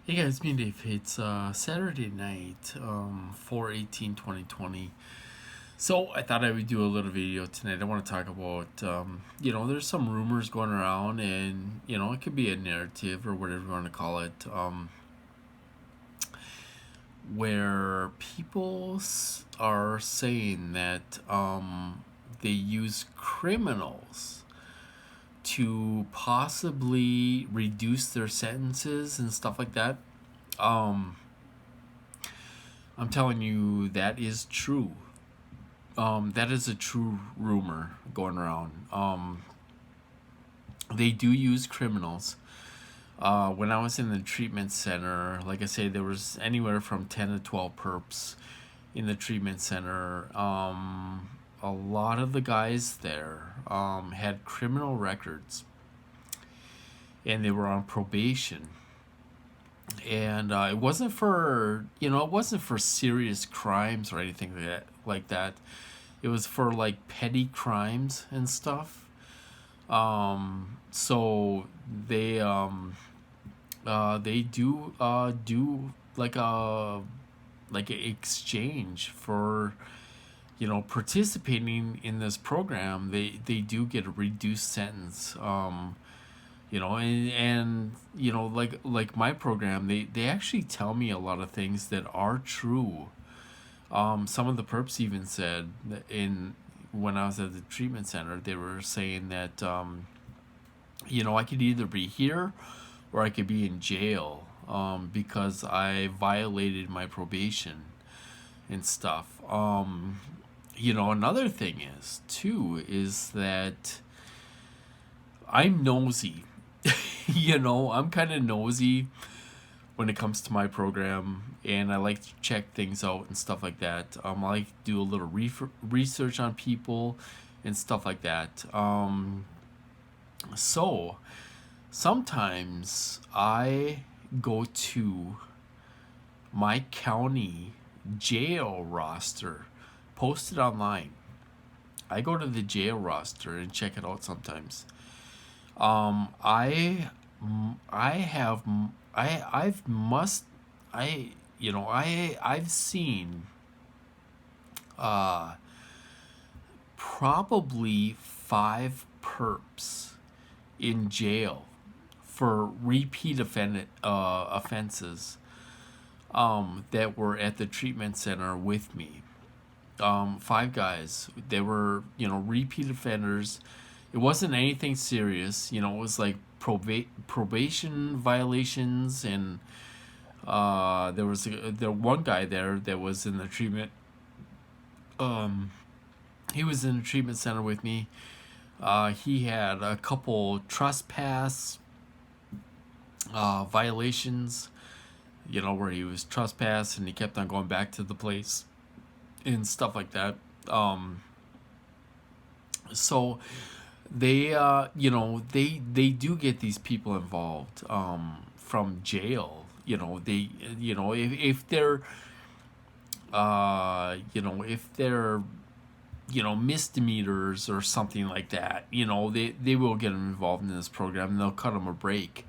Hey guys, me Dave. It's Saturday night, 4/18/2020. So I thought I would do a little video tonight. I want to talk about, there's some rumors going around, and it could be a narrative or whatever you want to call it, where people are saying that they use criminals to possibly reduce their sentences and stuff like that. Um, I'm telling you, that is true. That is a true rumor going around. They do use criminals. When I was in the treatment center, like I say, there was anywhere from 10 to 12 perps in the treatment center. A lot of the guys there had criminal records, and they were on probation. And it wasn't for serious crimes or anything like that. It was for like petty crimes and stuff. So they do like a exchange for participating in this program. They do get a reduced sentence. And like my program, they actually tell me a lot of things that are true. Some of the perps even said that in when I was at the treatment center, they were saying that I could either be here or I could be in jail because I violated my probation and stuff. Another thing is that I'm nosy. I'm kind of nosy when it comes to my program, and I like to check things out and stuff like that. I like to do a little research on people and stuff like that. So sometimes I go to my county jail roster posted online. I go to the jail roster and check it out sometimes. I have I've must I I've seen uh probably five perps in jail for repeat offenses that were at the treatment center with me. Five guys. They were repeat offenders. It wasn't anything serious. It was like probation violations, and there was one guy there that was in the treatment. Um, he was in the treatment center with me. He had a couple trespass violations. Where he was trespassed and he kept on going back to the place and stuff like that. So they do get these people involved from jail. If they're if they're misdemeanors or something like that, they will get them involved in this program, and they'll cut them a break.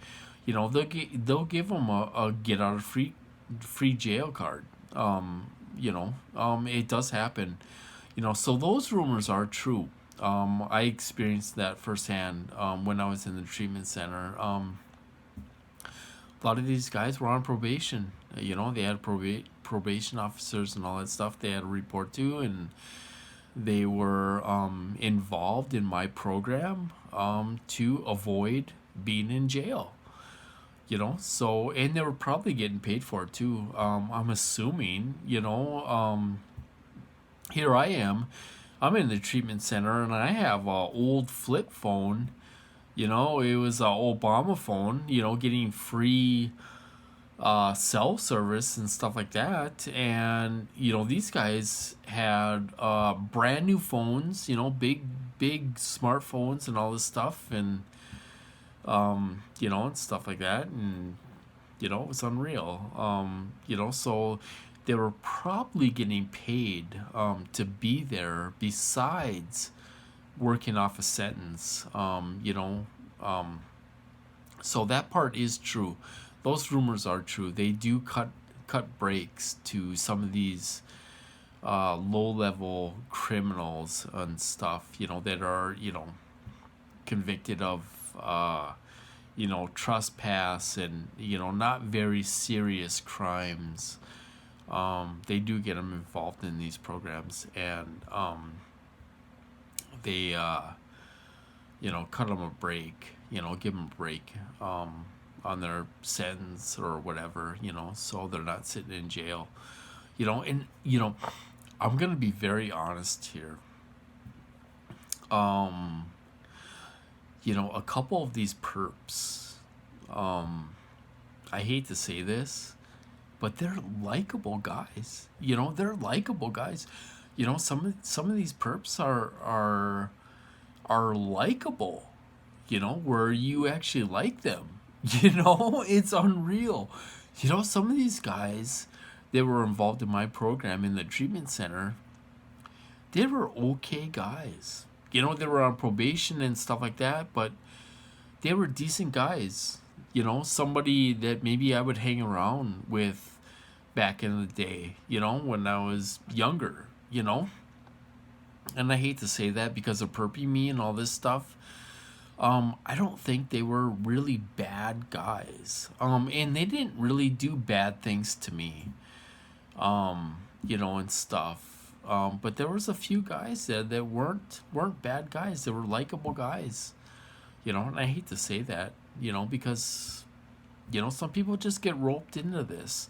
They'll give them a get out of free jail card. It does happen. So those rumors are true. I experienced that firsthand when I was in the treatment center. A lot of these guys were on probation. They had probation officers and all that stuff they had to report to, and they were involved in my program to avoid being in jail. And they were probably getting paid for it too. I'm assuming. Here I am. I'm in the treatment center, and I have a old flip phone. It was a Obama phone. Getting free cell service and stuff like that. And these guys had brand new phones. Big smartphones and all this stuff, and and stuff like that. And it was unreal. So they were probably getting paid to be there besides working off a sentence. So that part is true. those rumors are true. They do cut breaks to some of these low level criminals and stuff, that are, convicted of trespass and, not very serious crimes. They do get them involved in these programs, and they cut them a break, give them a break on their sentence or whatever, so they're not sitting in jail. And I'm gonna be very honest here. um a couple of these perps, I hate to say this, but they're likable guys. They're likable guys. Some of these perps are likable, where you actually like them. It's unreal. Some of these guys that were involved in my program in the treatment center, they were okay guys. They were on probation and stuff like that, but they were decent guys. Somebody that maybe I would hang around with back in the day, when I was younger, And I hate to say that because of perpy me and all this stuff. I don't think they were really bad guys. And they didn't really do bad things to me, and stuff. But there was a few guys there that weren't bad guys. They were likable guys, and I hate to say that, because, some people just get roped into this,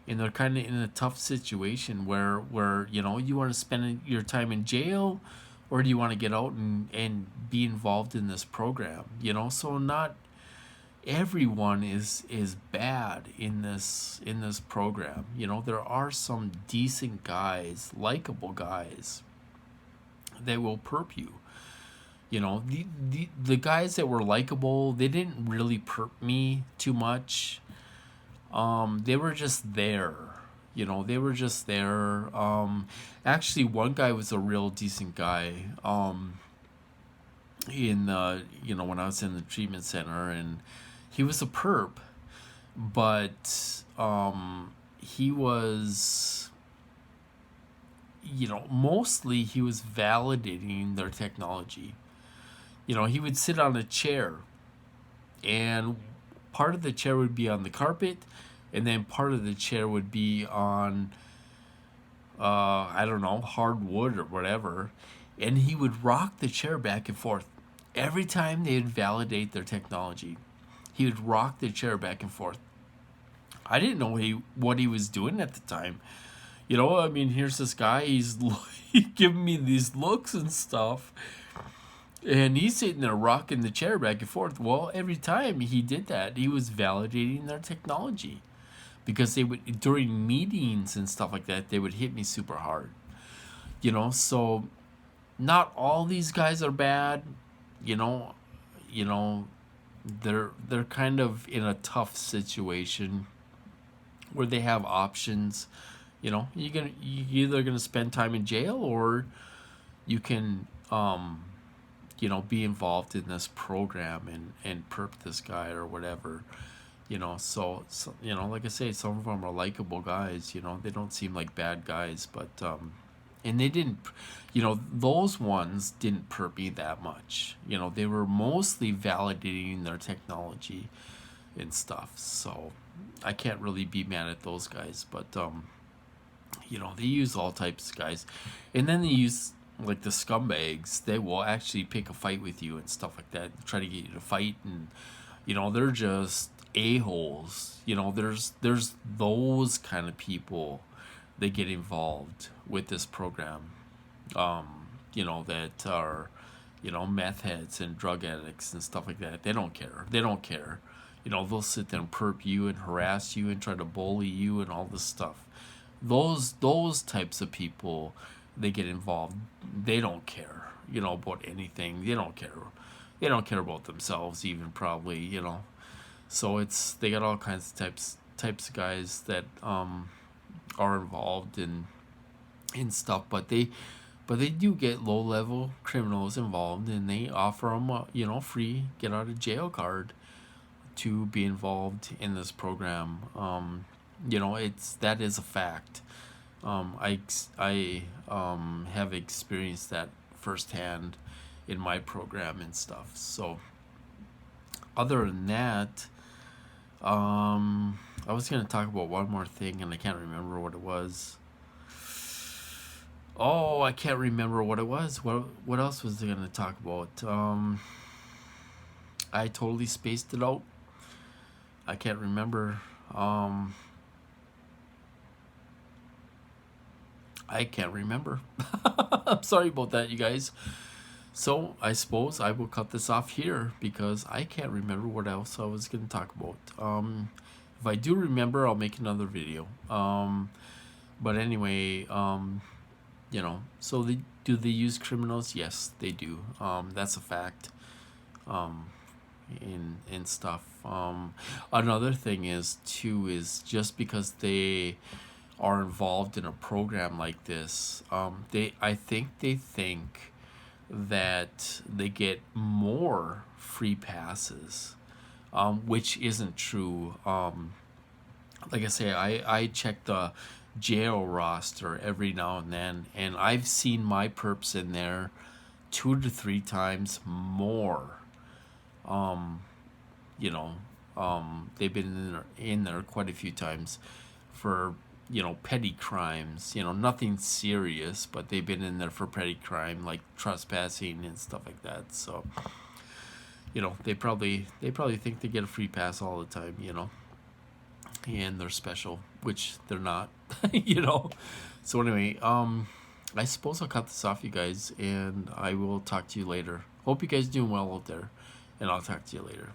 and they're kind of in a tough situation where you want to spend your time in jail, or do you want to get out and be involved in this program, so not everyone is bad in this program. There are some decent guys, likable guys that will perp you. The guys that were likable, they didn't really perp me too much. They were just there. They were just there. Actually, one guy was a real decent guy. In when I was in the treatment center, and he was a perp, but he was, mostly he was validating their technology. He would sit on a chair, and part of the chair would be on the carpet, and then part of the chair would be on, I don't know, hardwood or whatever, and he would rock the chair back and forth. Every time they would validate their technology, he would rock the chair back and forth. I didn't know what he was doing at the time. Here's this guy, he's giving me these looks and stuff, and he's sitting there rocking the chair back and forth. Well, every time he did that, he was validating their technology, because they would, during meetings and stuff like that, they would hit me super hard. So not all these guys are bad. They're kind of in a tough situation where they have options. You're either gonna spend time in jail, or you can be involved in this program and perp this guy or whatever. So like I say, some of them are likable guys. They don't seem like bad guys, but and they didn't, those ones didn't perp me that much. They were mostly validating their technology and stuff. So I can't really be mad at those guys, but they use all types of guys, and then they use, like, the scumbags. They will actually pick a fight with you and stuff like that, try to get you to fight, and they're just a-holes. There's those kind of people that get involved with this program, that are, meth heads and drug addicts and stuff like that. They don't care. They'll sit there and perp you and harass you and try to bully you and all this stuff. Those types of people, they get involved. They don't care, about anything. They don't care about themselves even, probably. So they got all kinds of types of guys that are involved in stuff, but they do get low level criminals involved, and they offer them a free get out of jail card to be involved in this program. You know, that is a fact. I have experienced that firsthand in my program and stuff. So other than that, I was gonna talk about one more thing and I can't remember what it was. Oh, I can't remember what it was. What else was I gonna talk about? I totally spaced it out. I can't remember. I can't remember. I'm sorry about that, you guys. So I suppose I will cut this off here because I can't remember what else I was going to talk about. If I do remember, I'll make another video. But anyway, you know, so do they use criminals? Yes, they do. That's a fact. In stuff. Another thing is too is just because they are involved in a program like this, I think they think that they get more free passes, which isn't true. Like I say, I check the jail roster every now and then, and I've seen my perps in there 2 to 3 times more. You know, they've been in there quite a few times for, you know, petty crimes, you know, nothing serious, but they've been in there for petty crime like trespassing and stuff like that. So, you know, they probably think they get a free pass all the time, you know, and they're special, which they're not. You know. So anyway, I suppose I'll cut this off, you guys, and I will talk to you later. Hope you guys doing well out there, and I'll talk to you later.